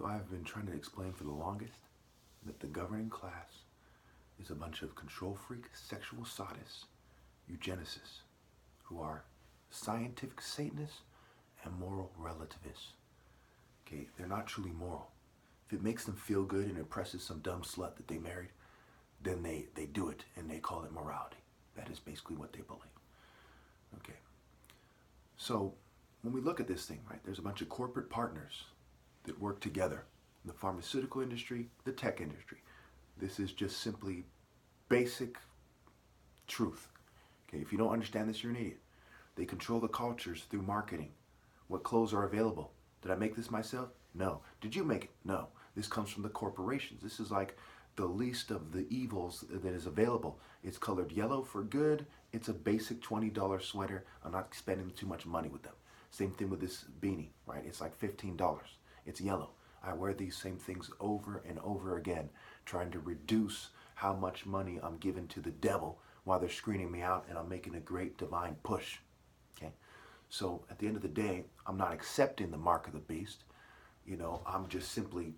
So I've been trying to explain for the longest that the governing class is a bunch of control freak, sexual sadists, eugenicists, who are scientific Satanists and moral relativists. Okay, they're not truly moral. If it makes them feel good and impresses some dumb slut that they married, then they do it and they call it morality. That is basically what they believe. Okay. So when we look at this thing, right, there's a bunch of corporate partners that work together in the pharmaceutical industry, the tech industry. This is just simply basic truth. Okay, if you don't understand this, you're an idiot. They control the cultures through marketing. What clothes are available? Did I make this myself? No. Did you make it? No. This comes from the corporations. This is like the least of the evils that is available. It's colored yellow for good. It's a basic $20 sweater. I'm not spending too much money with them. Same thing with this beanie, right? It's like $15. It's yellow. I wear these same things over and over again, trying to reduce how much money I'm giving to the devil while they're screening me out, and I'm making a great divine push. Okay? So at the end of the day, I'm not accepting the mark of the beast. You know, I'm just simply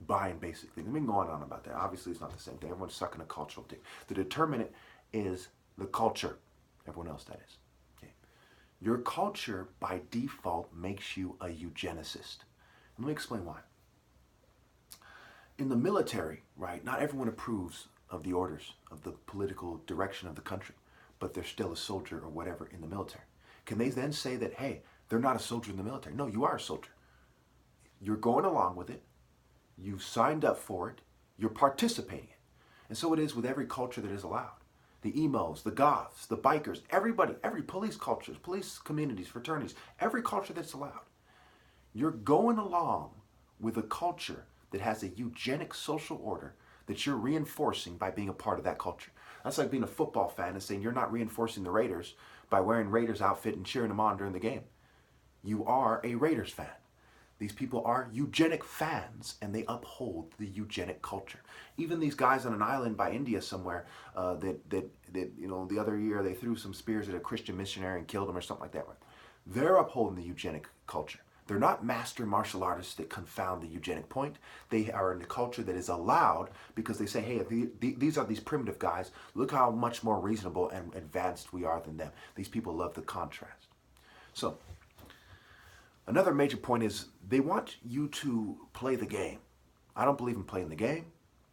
buying basic things. We can go on about that. Obviously, it's not the same thing. Everyone's sucking a cultural dick. The determinant is the culture. Everyone else, that is. Okay. Your culture, by default, makes you a eugenicist. Let me explain why. In the military, right, not everyone approves of the orders of the political direction of the country, but they're still a soldier or whatever in the military. Can they then say that, hey, they're not a soldier in the military? No, you are a soldier. You're going along with it. You've signed up for it. You're participating in it. And so it is with every culture that is allowed. The emos, the goths, the bikers, everybody, every police cultures, police communities, fraternities, every culture that's allowed. You're going along with a culture that has a eugenic social order that you're reinforcing by being a part of that culture. That's like being a football fan and saying you're not reinforcing the Raiders by wearing Raiders outfit and cheering them on during the game. You are a Raiders fan. These people are eugenic fans, and they uphold the eugenic culture. Even these guys on an island by India somewhere that you know, the other year they threw some spears at a Christian missionary and killed him or something like that. They're upholding the eugenic culture. They're not master martial artists that confound the eugenic point. They are in a culture that is allowed because they say, hey, these are these primitive guys. Look how much more reasonable and advanced we are than them. These people love the contrast. So, another major point is they want you to play the game. I don't believe in playing the game.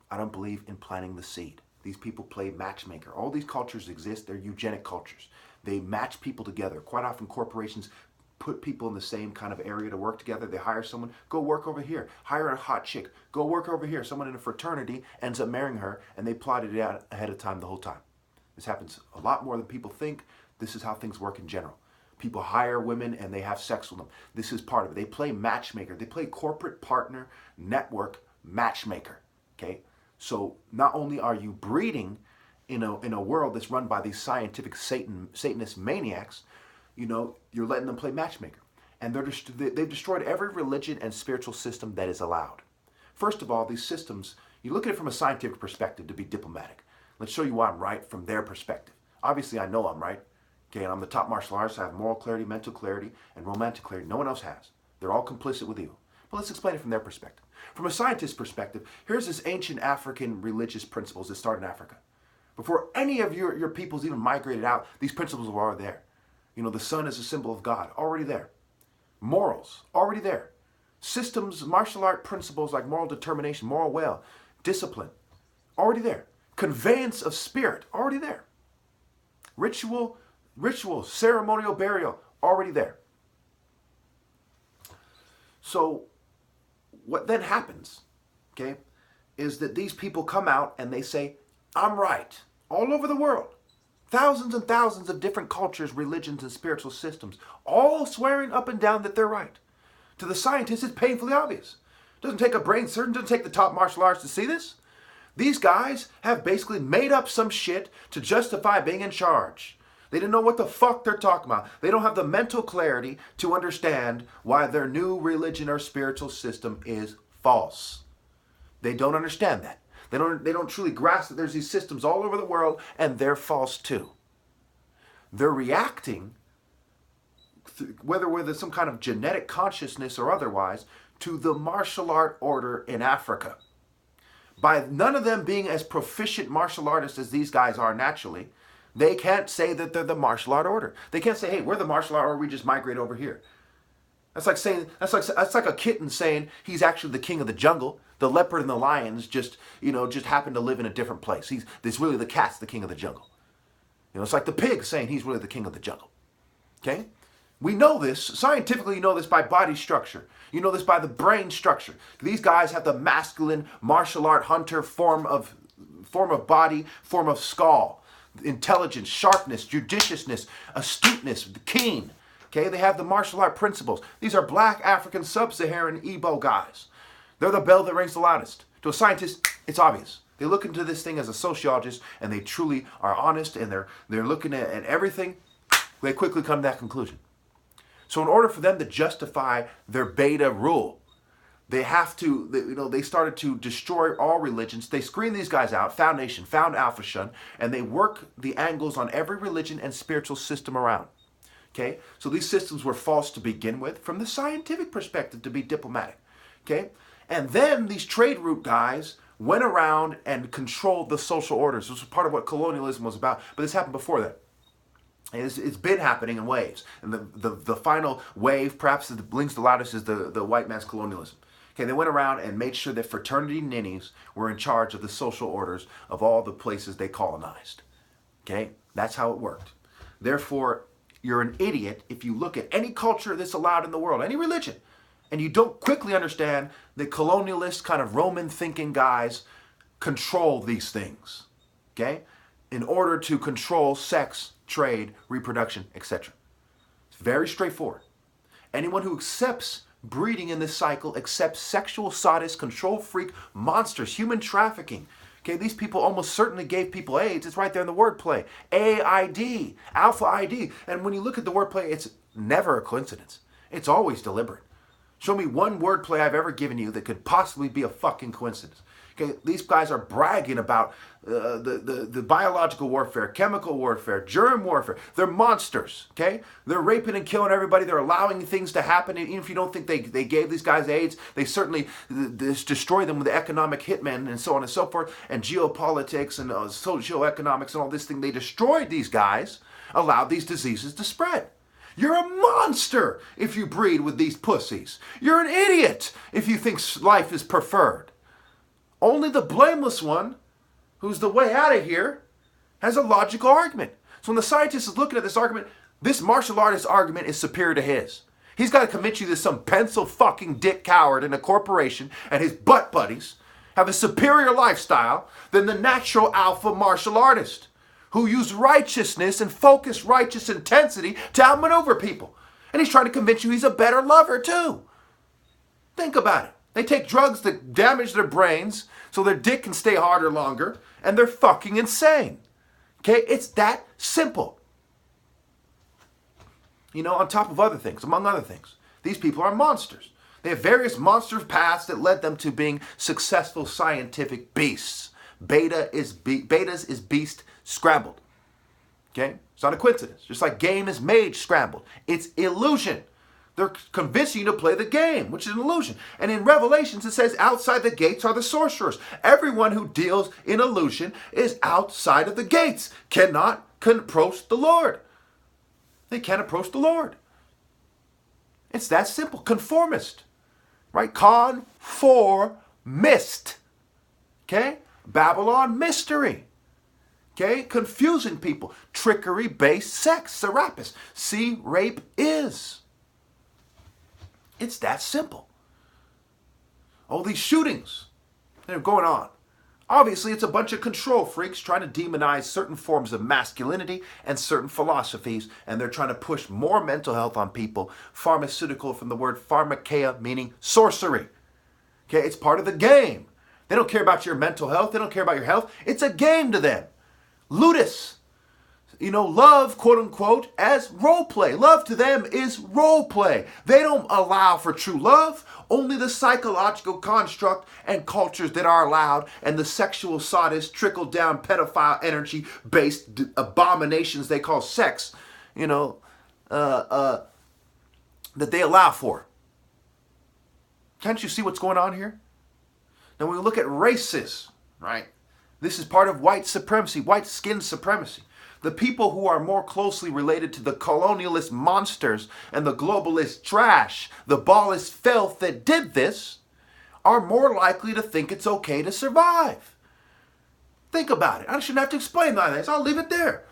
I don't believe in planting the seed. These people play matchmaker. All these cultures exist. They're eugenic cultures. They match people together. Quite often corporations put people in the same kind of area to work together. They hire someone, go work over here. Hire a hot chick, go work over here. Someone in a fraternity ends up marrying her, and they plotted it out ahead of time the whole time. This happens a lot more than people think. This is how things work in general. People hire women and they have sex with them. This is part of it. They play matchmaker. They play corporate partner, network, matchmaker. Okay? So not only are you breeding in a world that's run by these scientific Satanist maniacs, you know, you're letting them play matchmaker. And they've destroyed every religion and spiritual system that is allowed. First of all, these systems, you look at it from a scientific perspective to be diplomatic. Let's show you why I'm right from their perspective. Obviously, I know I'm right. Okay, and I'm the top martial artist. I have moral clarity, mental clarity, and romantic clarity. No one else has. They're all complicit with evil. But let's explain it from their perspective. From a scientist's perspective, here's this ancient African religious principles that start in Africa. Before any of your peoples even migrated out, these principles were already there. You know, the sun is a symbol of God, already there. Morals, already there. Systems, martial art principles like moral determination, moral will, discipline, already there. Conveyance of spirit, already there. Ritual, ceremonial burial, already there. So what then happens, okay, is that these people come out and they say, I'm right, all over the world. Thousands and thousands of different cultures, religions, and spiritual systems, all swearing up and down that they're right. To the scientists, it's painfully obvious. It doesn't take a brain surgeon, doesn't take the top martial arts to see this. These guys have basically made up some shit to justify being in charge. They didn't know what the fuck they're talking about. They don't have the mental clarity to understand why their new religion or spiritual system is false. They don't understand that. They don't truly grasp that there's these systems all over the world and they're false too. They're reacting whether with some kind of genetic consciousness or otherwise, to the martial art order in Africa. By none of them being as proficient martial artists as these guys are naturally, they can't say that they're the martial art order. They can't say, hey, we're the martial art order, we just migrate over here. That's like a kitten saying he's actually the king of the jungle. The leopard and the lions just happen to live in a different place. There's really the cat's the king of the jungle. It's like the pig saying he's really the king of the jungle. Okay? We know this, scientifically you know this by body structure. You know this by the brain structure. These guys have the masculine martial art hunter form of body, form of skull. Intelligence, sharpness, judiciousness, astuteness, keen. Okay, they have the martial art principles. These are black African sub-Saharan Igbo guys. They're the bell that rings the loudest. To a scientist, it's obvious. They look into this thing as a sociologist and they truly are honest and they're looking at everything. They quickly come to that conclusion. So in order for them to justify their beta rule, they started to destroy all religions. They screen these guys out, found nation, found alpha shun, and they work the angles on every religion and spiritual system around. Okay, so these systems were false to begin with, from the scientific perspective, to be diplomatic. Okay, and then these trade route guys went around and controlled the social orders. This was part of what colonialism was about, but this happened before that. It's been happening in waves, and the final wave, perhaps that blinks the loudest, is the white man's colonialism. Okay, they went around and made sure that fraternity ninnies were in charge of the social orders of all the places they colonized. Okay, that's how it worked. Therefore, you're an idiot if you look at any culture that's allowed in the world, any religion, and you don't quickly understand that colonialist kind of Roman thinking guys control these things, okay, in order to control sex, trade, reproduction, etc. It's very straightforward. Anyone who accepts breeding in this cycle accepts sexual sadist, control freak monsters, human trafficking. Okay, these people almost certainly gave people AIDS. It's right there in the wordplay. AID, alpha ID. And when you look at the wordplay, it's never a coincidence. It's always deliberate. Show me one wordplay I've ever given you that could possibly be a fucking coincidence. Okay, these guys are bragging about the biological warfare, chemical warfare, germ warfare. They're monsters, okay? They're raping and killing everybody. They're allowing things to happen. And even if you don't think they gave these guys AIDS, they certainly destroy them with the economic hitmen and so on and so forth, and geopolitics and socioeconomics and all this thing. They destroyed these guys, allowed these diseases to spread. You're a monster if you breed with these pussies. You're an idiot if you think life is preferred. Only the blameless one, who's the way out of here, has a logical argument. So when the scientist is looking at this argument, this martial artist argument is superior to his. He's got to convince you that some pencil fucking dick coward in a corporation and his butt buddies have a superior lifestyle than the natural alpha martial artist, who use righteousness and focused righteous intensity to outmaneuver people. And he's trying to convince you he's a better lover too. Think about it. They take drugs that damage their brains so their dick can stay harder longer, and they're fucking insane. Okay? It's that simple. On top of other things, among other things, these people are monsters. They have various monster paths that led them to being successful scientific beasts. Betas is beast scrambled. Okay? It's not a coincidence. Just like game is mage scrambled. It's illusion. They're convincing you to play the game, which is an illusion. And in Revelations, it says outside the gates are the sorcerers. Everyone who deals in illusion is outside of the gates, cannot approach the Lord. They can't approach the Lord. It's that simple. Conformist. Right? Conformist. Okay? Babylon mystery. Okay? Confusing people. Trickery-based sex. Serapis. See, rape is. It's that simple. All these shootings that are going on. Obviously, it's a bunch of control freaks trying to demonize certain forms of masculinity and certain philosophies, and they're trying to push more mental health on people. Pharmaceutical from the word pharmakeia, meaning sorcery. Okay, it's part of the game. They don't care about your mental health. They don't care about your health. It's a game to them. Ludus. Love, quote unquote, as role play. Love to them is role play. They don't allow for true love, only the psychological construct and cultures that are allowed, and the sexual sadist, trickle down pedophile energy based abominations they call sex, that they allow for. Can't you see what's going on here? Now when we look at races, right? This is part of white supremacy, white skin supremacy. The people who are more closely related to the colonialist monsters and the globalist trash, the ballist filth that did this, are more likely to think it's okay to survive. Think about it. I shouldn't have to explain that. I'll leave it there.